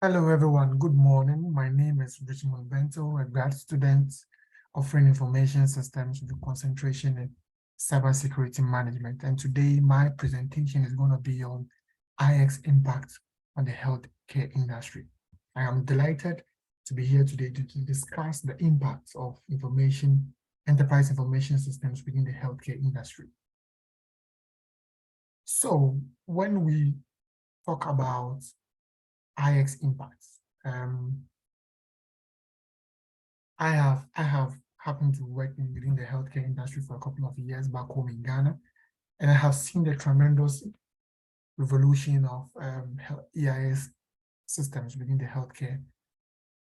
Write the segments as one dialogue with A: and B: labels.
A: Hello, everyone. Good morning. My name is Richmond Bento, a grad student offering information systems with a concentration in cybersecurity management. And today, my presentation is going to be on IX impact on the healthcare industry. I am delighted to be here today to discuss the impact of enterprise information systems within the healthcare industry. So when we talk about IX impacts, I have happened to work within the healthcare industry for a couple of years back home in Ghana, and I have seen the tremendous revolution of EIS systems within the healthcare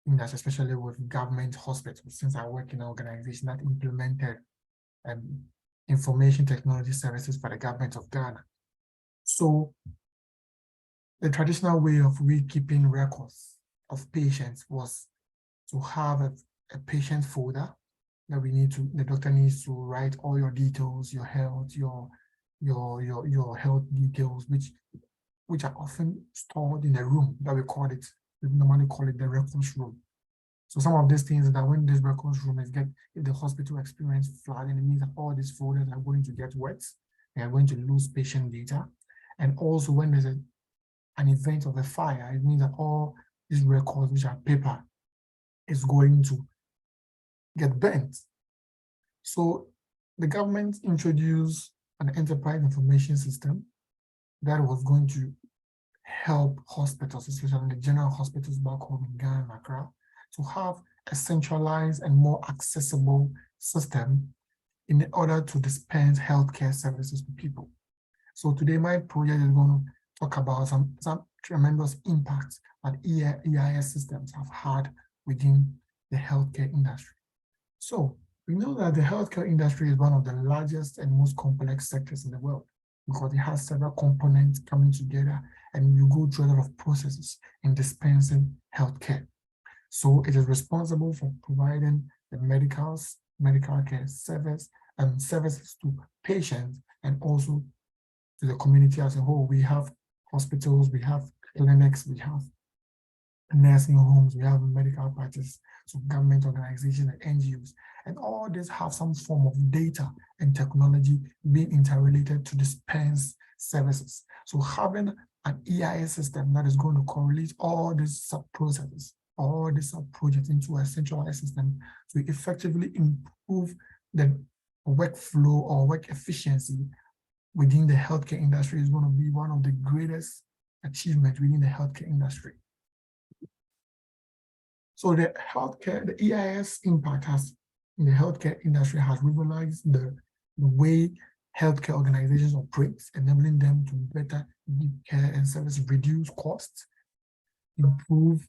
A: industry, especially with government hospitals, since I work in an organization that implemented information technology services for the government of Ghana. So the traditional way of keeping records of patients was to have a patient folder that the doctor needs to write all your details, your health, your health details, which are often stored in a room that we normally call it the records room. So some of these things that when this records room if the hospital experience flooding, it means that all these folders are going to get wet, they are going to lose patient data. And also when there's an event of a fire, it means that all these records, which are paper, is going to get burnt. So the government introduced an enterprise information system that was going to help hospitals, especially the general hospitals back home in Ghana and Accra, to have a centralized and more accessible system in order to dispense healthcare services to people. So today my project is going to talk about some tremendous impacts that EIS systems have had within the healthcare industry. So we know that the healthcare industry is one of the largest and most complex sectors in the world because it has several components coming together and you go through a lot of processes in dispensing healthcare. So it is responsible for providing the medical care services to patients and also to the community as a whole. We have hospitals, we have clinics, we have nursing homes, we have medical practice, so government organizations and NGOs. And all these have some form of data and technology being interrelated to dispense services. So having an EIS system that is going to correlate all these sub-processes, all these sub-projects into a centralized system to effectively improve the workflow or work efficiency within the healthcare industry is going to be one of the greatest achievements within the healthcare industry. So the EIS impact in the healthcare industry has revolutionized the way healthcare organizations operate, enabling them to better give care and service, reduce costs, improve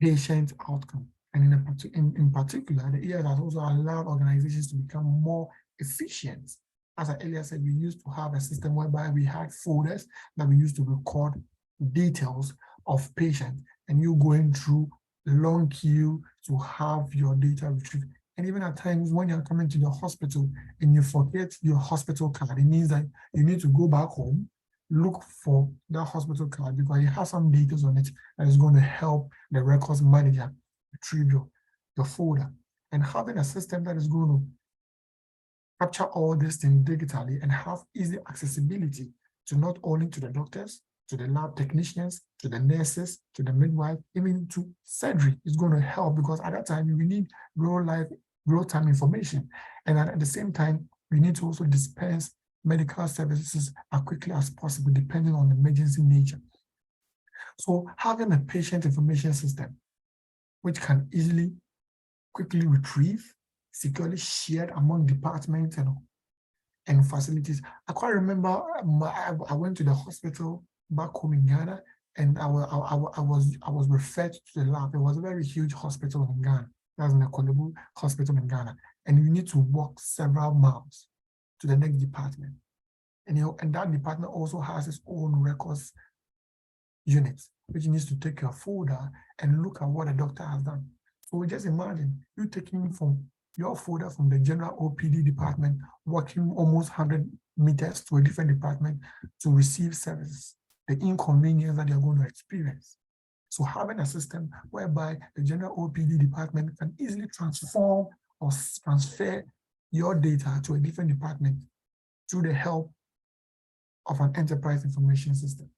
A: patient outcome. And in particular, the EIS has also allowed organizations to become more efficient. As I earlier said, we used to have a system whereby we had folders that we used to record details of patients, and you going through long queue to have your data retrieved. And even at times when you're coming to the hospital and you forget your hospital card, it means that you need to go back home, look for that hospital card because it has some details on it that is going to help the records manager retrieve your folder. And having a system that is going to capture all these things digitally and have easy accessibility to not only to the doctors, to the lab technicians, to the nurses, to the midwife, even to surgery is going to help because at that time we need real-time information. And at the same time, we need to also dispense medical services as quickly as possible, depending on the emergency nature. So having a patient information system, which can quickly retrieve, securely shared among departments and facilities. I quite remember I went to the hospital back home in Ghana, and I was referred to the lab. It was a very huge hospital in Ghana. That was in the Kolebu Hospital in Ghana, and you need to walk several miles to the next department. And that department also has its own records unit, which needs to take your folder and look at what the doctor has done. So just imagine you taking from your folder from the general OPD department, walking almost 100 meters to a different department to receive services, the inconvenience that you're going to experience. So having a system whereby the general OPD department can easily transform or transfer your data to a different department through the help of an enterprise information system.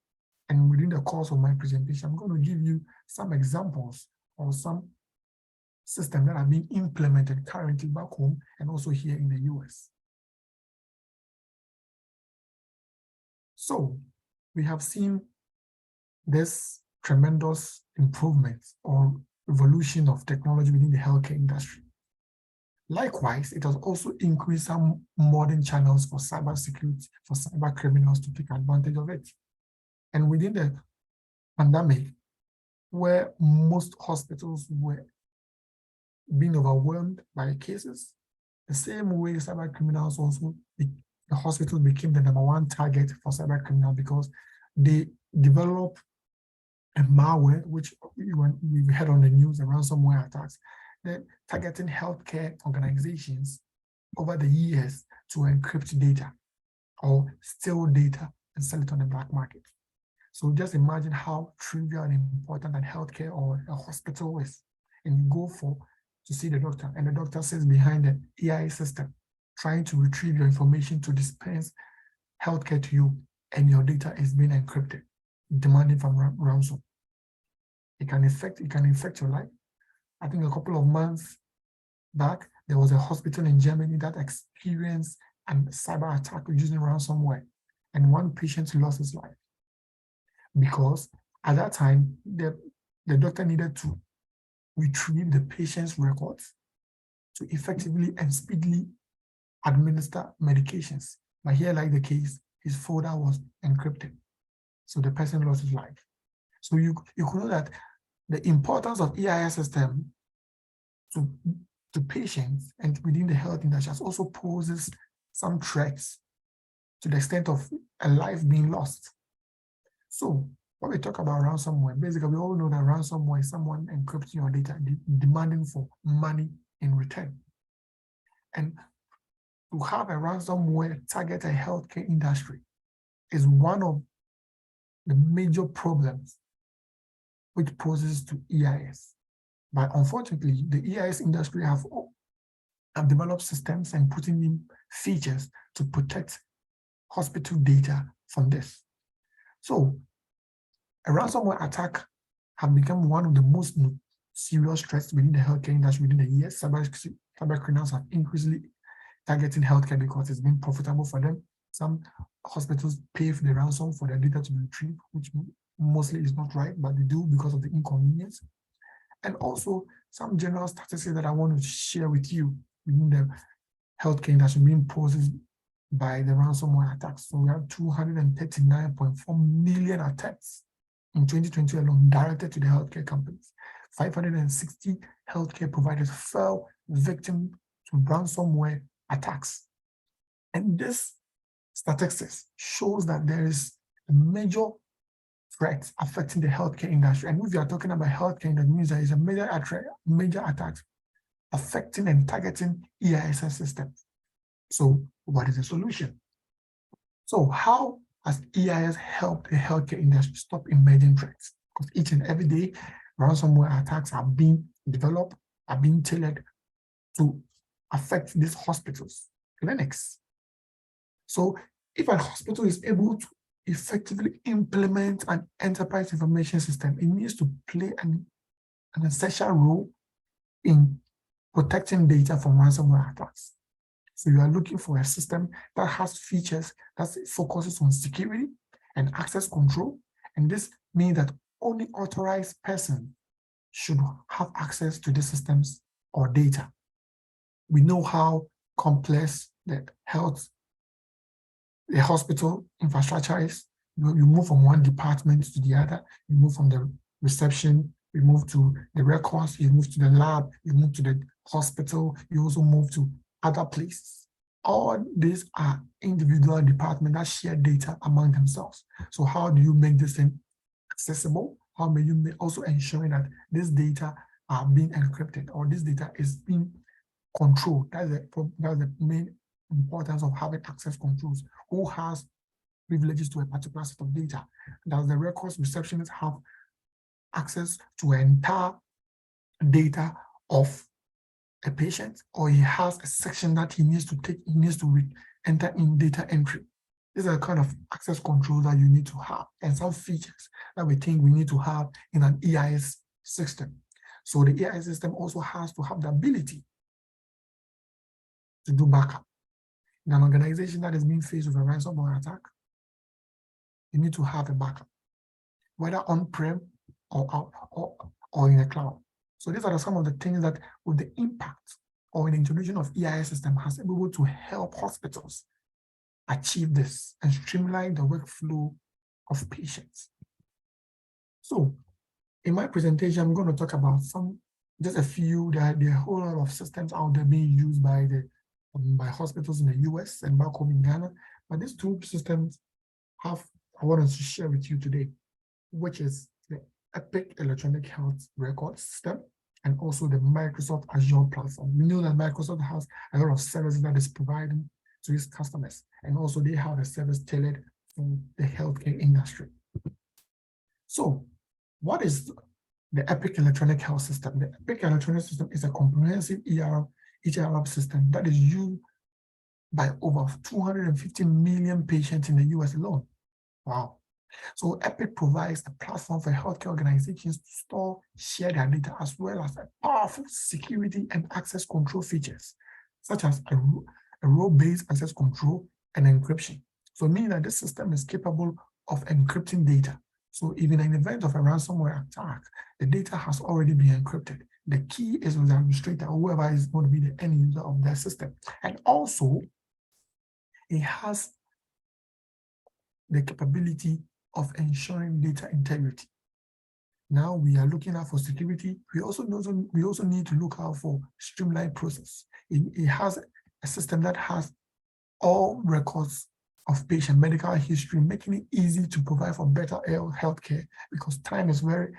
A: And within the course of my presentation, I'm going to give you some examples of some systems that are being implemented currently back home and also here in the US. So we have seen this tremendous improvement or evolution of technology within the healthcare industry. Likewise, it has also increased some modern channels for cybersecurity, for cyber criminals to take advantage of it. And within the pandemic, where most hospitals were being overwhelmed by cases, the same way cyber criminals also, the hospital became the #1 target for cyber criminals because they develop a malware, which we've heard on the news, the ransomware attacks, that targeting healthcare organizations over the years to encrypt data or steal data and sell it on the black market. So just imagine how trivial and important that healthcare or a hospital is. And you go to see the doctor, and the doctor sits behind the AI system, trying to retrieve your information to dispense healthcare to you, and your data is being encrypted, demanding from ransom. It can affect your life. I think a couple of months back, there was a hospital in Germany that experienced a cyber attack using ransomware, and one patient lost his life because at that time, the doctor needed to retrieve the patient's records to effectively and speedily administer medications. But here, like the case, his folder was encrypted. So the person lost his life. So you could know that the importance of EIS system to patients and within the health industry also poses some threats to the extent of a life being lost. So when we talk about ransomware, basically we all know that ransomware is someone encrypting your data, demanding for money in return. And to have a ransomware target a healthcare industry is one of the major problems which poses to EIS. But unfortunately, the EIS industry have developed systems and putting in features to protect hospital data from this. So a ransomware attack have become one of the most serious threats within the healthcare industry within the years. Cyber criminals have increasingly targeting healthcare because it's been profitable for them. Some hospitals pay for the ransom for their data to be retrieved, which mostly is not right, but they do because of the inconvenience. And also some general statistics that I want to share with you within the healthcare industry being posed by the ransomware attacks. So we have 239.4 million attacks in 2020 alone directed to the healthcare companies. 560 healthcare providers fell victim to ransomware attacks. And this statistics shows that there is a major threat affecting the healthcare industry. And if you are talking about healthcare, that means there is a major attack affecting and targeting EIS systems. So what is the solution? So how has EIS helped the healthcare industry stop emerging threats? Because each and every day, ransomware attacks are being developed, are being tailored to affect these hospitals, clinics. So if a hospital is able to effectively implement an enterprise information system, it needs to play an essential role in protecting data from ransomware attacks. So you are looking for a system that has features that focuses on security and access control. And this means that only authorized person should have access to the systems or data. We know how complex the hospital infrastructure is. You move from one department to the other, you move from the reception, you move to the records, you move to the lab, you move to the hospital, you also move to other places. All these are individual departments that share data among themselves. So how do you make this thing accessible? How may you also ensure that this data are being encrypted or this data is being controlled? That's the main importance of having access controls. Who has privileges to a particular set of data? Does the records receptionist have access to entire data of a patient, or he has a section that he needs to enter in data entry. These are the kind of access control that you need to have, and some features that we think we need to have in an EIS system. So the EIS system also has to have the ability to do backup. In an organization that is being faced with a ransomware attack, you need to have a backup, whether on-prem or in the cloud. So these are some of the things that, with the impact or the introduction of EIS system, has been able to help hospitals achieve this and streamline the workflow of patients. So in my presentation, I'm going to talk about just a few. There are a whole lot of systems out there being used by hospitals in the US and back home in Ghana. But these two systems I wanted to share with you today, which is the Epic Electronic Health Record System and also the Microsoft Azure platform. We know that Microsoft has a lot of services that is providing to its customers, and also they have a service tailored for the healthcare industry. So what is the Epic Electronic Health System? The Epic Electronic System is a comprehensive EHR system that is used by over 250 million patients in the US alone. Wow. So Epic provides a platform for healthcare organizations to store, share their data, as well as a powerful security and access control features, such as a role-based access control and encryption. So meaning that this system is capable of encrypting data. So even in the event of a ransomware attack, the data has already been encrypted. The key is with the administrator, whoever is going to be the end user of that system. And also, it has the capability of ensuring data integrity. Now we are looking out for security. We also need to look out for streamlined process. It has a system that has all records of patient medical history, making it easy to provide for better healthcare, because time is very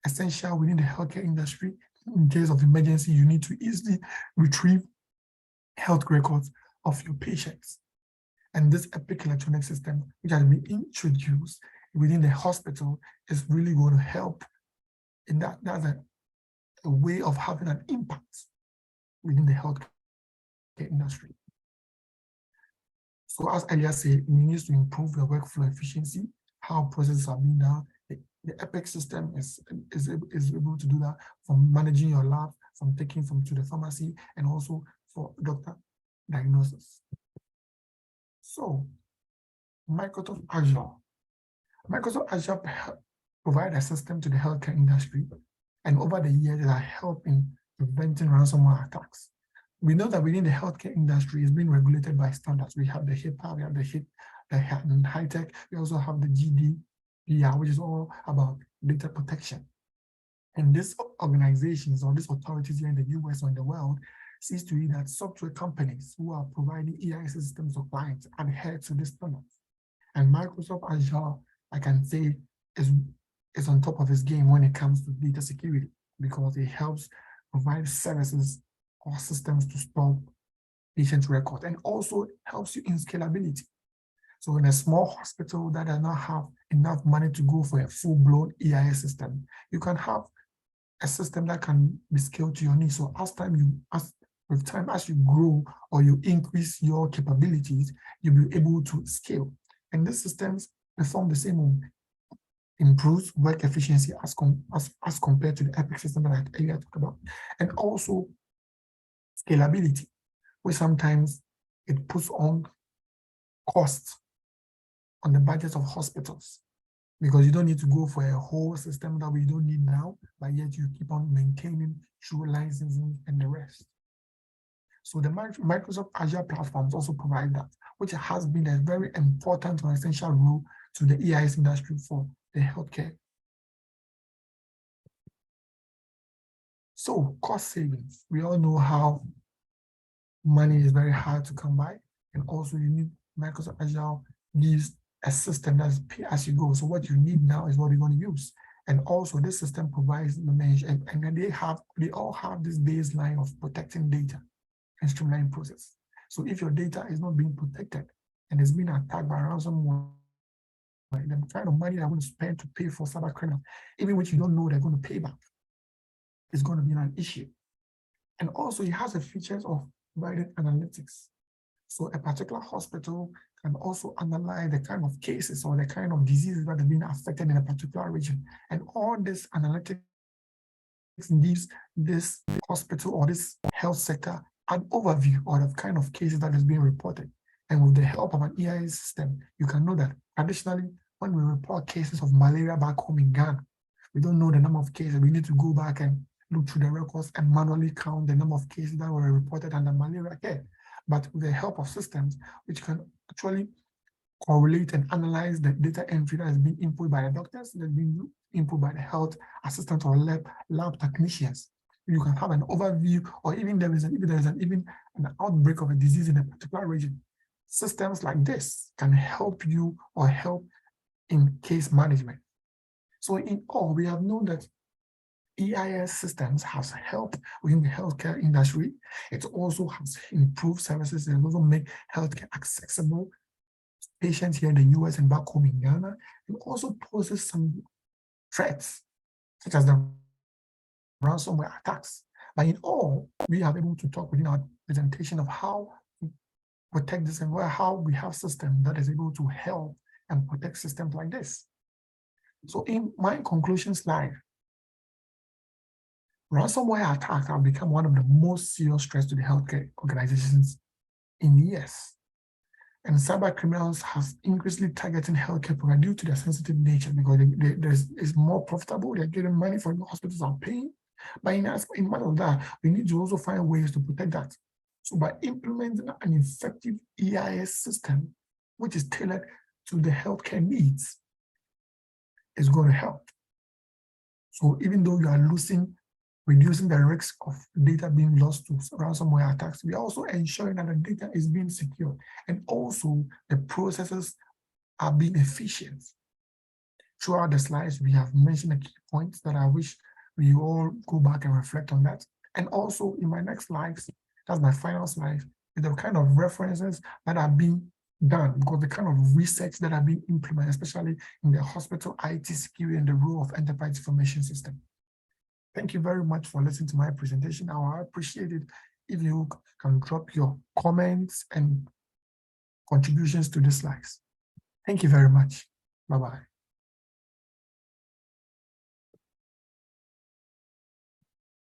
A: essential within the healthcare industry. In case of emergency, you need to easily retrieve health records of your patients. And this Epic electronic system, which has been introduced within the hospital, is really going to help in that. That's a way of having an impact within the healthcare industry. So as earlier said, it needs to improve the workflow efficiency, how processes are being done. The Epic system is able to do that, from managing your lab, from taking to the pharmacy, and also for doctor diagnosis. So Microsoft Azure provides a system to the healthcare industry, and over the years it has helped in preventing ransomware attacks. We know that within the healthcare industry, it's being regulated by standards. We have the HIPAA, we have the high-tech, we also have the GDPR, which is all about data protection. And these organizations or these authorities here in the US or in the world sees to it that software companies who are providing EIS systems to clients adhere to these standards. And Microsoft Azure, I can say, is on top of its game when it comes to data security, because it helps provide services or systems to store patient records, and also helps you in scalability. So in a small hospital that does not have enough money to go for a full-blown EIS system, you can have a system that can be scaled to your needs. So as you grow or you increase your capabilities, you'll be able to scale. And these systems perform the same, improves work efficiency as compared to the Epic system that I earlier talked about. And also scalability, where sometimes it puts on costs on the budgets of hospitals, because you don't need to go for a whole system that we don't need now, but yet you keep on maintaining through licensing and the rest. So the Microsoft Azure platforms also provide that, which has been a very important or essential role to the EIS industry for the healthcare. So cost savings, we all know how money is very hard to come by, and also you need Microsoft Azure gives a system that's pay as you go. So what you need now is what you're going to use. And also this system provides the measure, and then they all have this baseline of protecting data and streamlining process. So if your data is not being protected and it's being attacked by ransomware, the kind of money they're going to spend to pay for cyber criminals, even which you don't know they're going to pay back, is going to be an issue. And also it has the features of providing analytics. So a particular hospital can also analyze the kind of cases or the kind of diseases that have been affected in a particular region. And all this analytics gives this hospital or this health sector an overview of the kind of cases that is being reported. And with the help of an EIS system, you can know that additionally, when we report cases of malaria back home in Ghana, we don't know the number of cases. We need to go back and look through the records and manually count the number of cases that were reported under malaria care. But with the help of systems, which can actually correlate and analyze the data entry that has been input by the doctors, that has been input by the health assistant or lab technicians, you can have an overview, or even if there is an outbreak of a disease in a particular region. Systems like this can help you or help in case management. So in all, we have known that EIS systems has helped within the healthcare industry. It also has improved services and also make healthcare accessible to patients here in the US and back home in Ghana. It also poses some threats, such as the ransomware attacks. But in all, we are able to talk within our presentation of how to protect this and how we have systems that is able to help and protect systems like this. So in my conclusion slide, ransomware attacks have become one of the most serious threats to the healthcare organizations in years. And cyber criminals have increasingly targeting healthcare providers due to their sensitive nature, because it's more profitable. They're getting money from the hospitals are paying. But in matter of that, we need to also find ways to protect that. So by implementing an effective EIS system, which is tailored to the healthcare needs, is going to help. So even though you are reducing the risk of data being lost to ransomware attacks, we are also ensuring that the data is being secure, and also the processes are being efficient. Throughout the slides, we have mentioned the key points that I wish we all go back and reflect on that. And also in my next slides, that's my final slide, is the kind of references that are being done, because the kind of research that are being implemented, especially in the hospital IT security and the role of enterprise information system. Thank you very much for listening to my presentation. I would appreciate it if you can drop your comments and contributions to the slides. Thank you very much. Bye-bye.